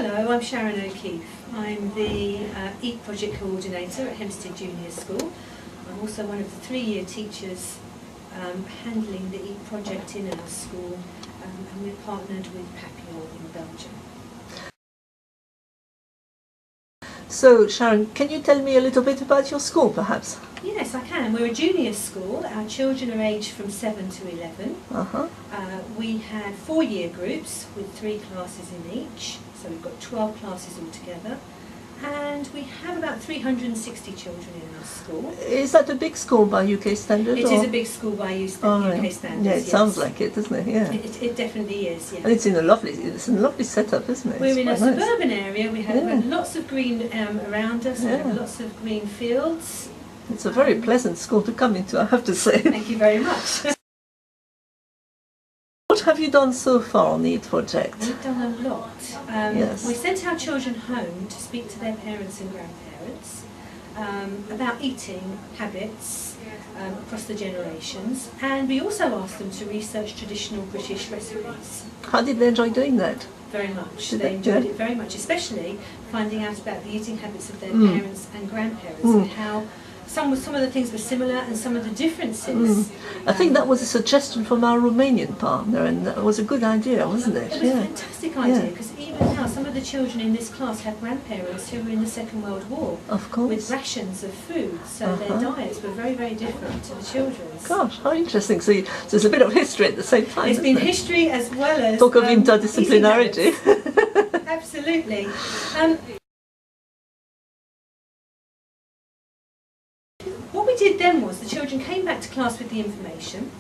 Hello, I'm Sharon O, keefe. I'm the EAT project coordinator at Hempstead Junior School. I'm also one of the 3-year teachers handling the EAT project in our school, and we're partnered with Papillion in Belgium. So, Sharon, can you tell me a little bit about your school, perhaps? Yes, I can. We're a junior school. Our children are aged from 7 to 11. We had 4-year groups with 3 classes in each, so we've got 12 classes altogether. And we have about 360 children in our school. Is that a big school by UK standards? It is a big school by UK standards. Yeah, it sounds like it, doesn't it? Yeah. It definitely is, yeah. And it's a lovely setup, isn't it? We're in a nice. suburban area. We have lots of green around us. We have lots of green fields. It's a very pleasant school to come into, I have to say. Thank you very much. What have you done so far on the EAT project? We've done a lot. We sent our children home to speak to their parents and grandparents about eating habits across the generations, and we also asked them to research traditional British recipes. How did they enjoy doing that? Very much. They enjoyed it very much, especially finding out about the eating habits of their parents and grandparents and how some of the things were similar and some of the differences. I think that was a suggestion from our Romanian partner, and that was a good idea, wasn't it? It was a fantastic idea, because even now some of the children in this class have grandparents who were in the Second World War, of course, with rations of food, so their diets were very, very different to the children's. Gosh, how interesting. So there's a bit of history at the same time. It's been history as well as talk of interdisciplinarity. Absolutely. What we did then was the children came back to class with the information.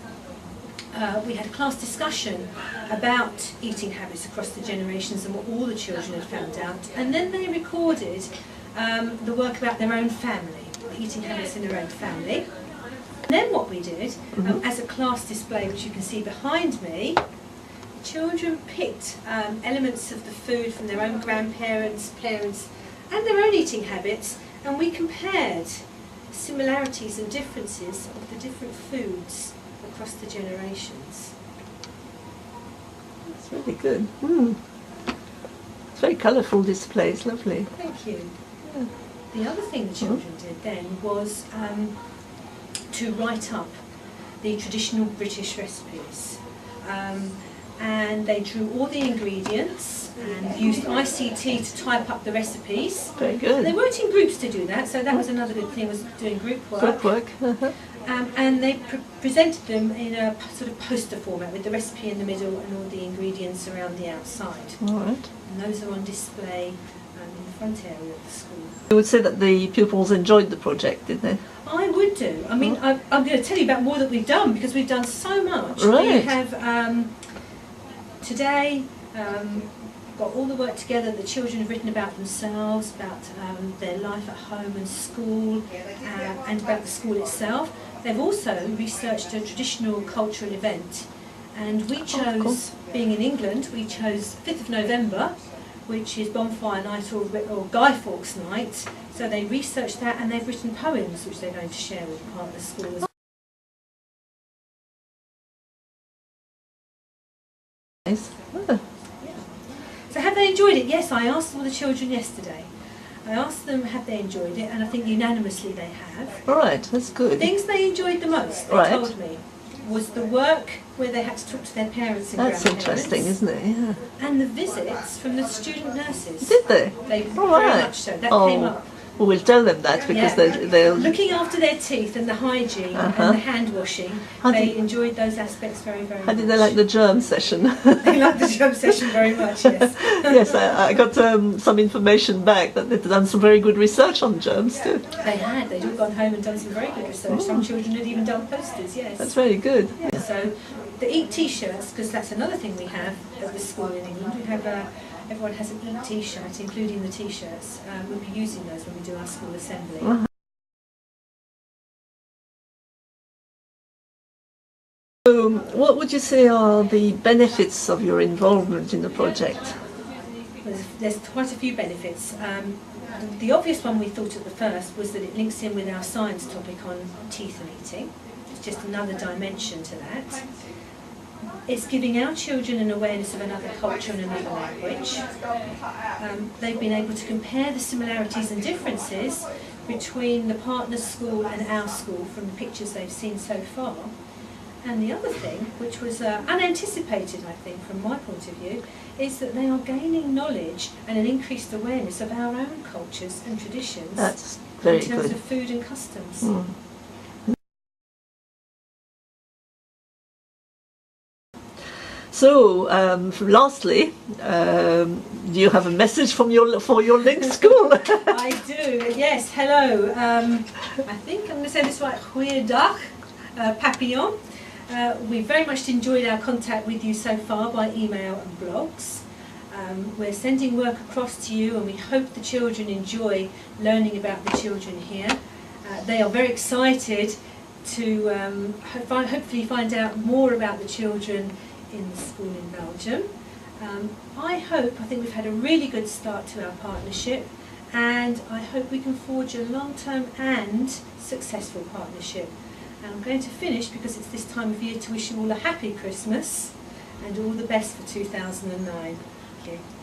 We had a class discussion about eating habits across the generations and what all the children had found out, and then they recorded the work about their own family, the eating habits in their own family. And then what we did, as a class display, which you can see behind me, children picked elements of the food from their own grandparents, parents, and their own eating habits, and we compared similarities and differences of the different foods across the generations. That's really good. It's very colourful display, it's lovely. Thank you. Yeah. The other thing the children did then was to write up the traditional British recipes. And they drew all the ingredients and used ICT to type up the recipes. Very good. They weren't in groups to do that, so that was another good thing, was doing group work. Group work. And they presented them in a sort of poster format with the recipe in the middle and all the ingredients around the outside. All right. And those are on display in the front area of the school. You would say that the pupils enjoyed the project, did they? I would do. I mean, I'm going to tell you about more that we've done, because we've done so much. Right. We have today got all the work together. The children have written about themselves, about their life at home and school, and about the school itself. They've also researched a traditional cultural event, and we chose, being in England, we chose 5th of November, which is Bonfire Night or Guy Fawkes Night. So they researched that, and they've written poems which they're going to share with part of the school as well. Nice. So have they enjoyed it? Yes, I asked all the children yesterday. I asked them have they enjoyed it, and I think unanimously they have. All right, that's good. Things they enjoyed the most, they told me, was the work where they had to talk to their parents and grandparents. That's interesting, isn't it? Yeah. And the visits from the student nurses. Did they? They very much so. That came up. Well, we'll tell them that, because they'll... Looking after their teeth and the hygiene and the hand washing, they enjoyed those aspects very, very much. How did they like the germ session? They liked the germ session very much, yes. Yes, I got some information back that they'd done some very good research on germs too. They had. They'd all gone home and done some very good research. Some children had even done posters, yes. That's very good. Yeah. So the EAT t-shirts, because that's another thing we have at the school in England. We have everyone has an EAT t-shirt, including the t-shirts. We'll be using those when we do our school assembly. So, what would you say are the benefits of your involvement in the project? There's quite a few benefits. The obvious one we thought at the first was that it links in with our science topic on teeth and eating. It's just another dimension to that. It's giving our children an awareness of another culture and another language. They've been able to compare the similarities and differences between the partner school and our school from the pictures they've seen so far. And the other thing, which was unanticipated, I think, from my point of view, is that they are gaining knowledge and an increased awareness of our own cultures and traditions. That's very in terms good. of food and customs. Mm. So, lastly, do you have a message for your linked school? I do, yes, hello. I think I'm going to say this right, Goeiedag, Papillion. We very much enjoyed our contact with you so far by email and blogs. We're sending work across to you, and we hope the children enjoy learning about the children here. They are very excited to hopefully find out more about the children in the school in Belgium. I think we've had a really good start to our partnership, and I hope we can forge a long-term and successful partnership. And I'm going to finish, because it's this time of year, to wish you all a happy Christmas and all the best for 2009. Thank you.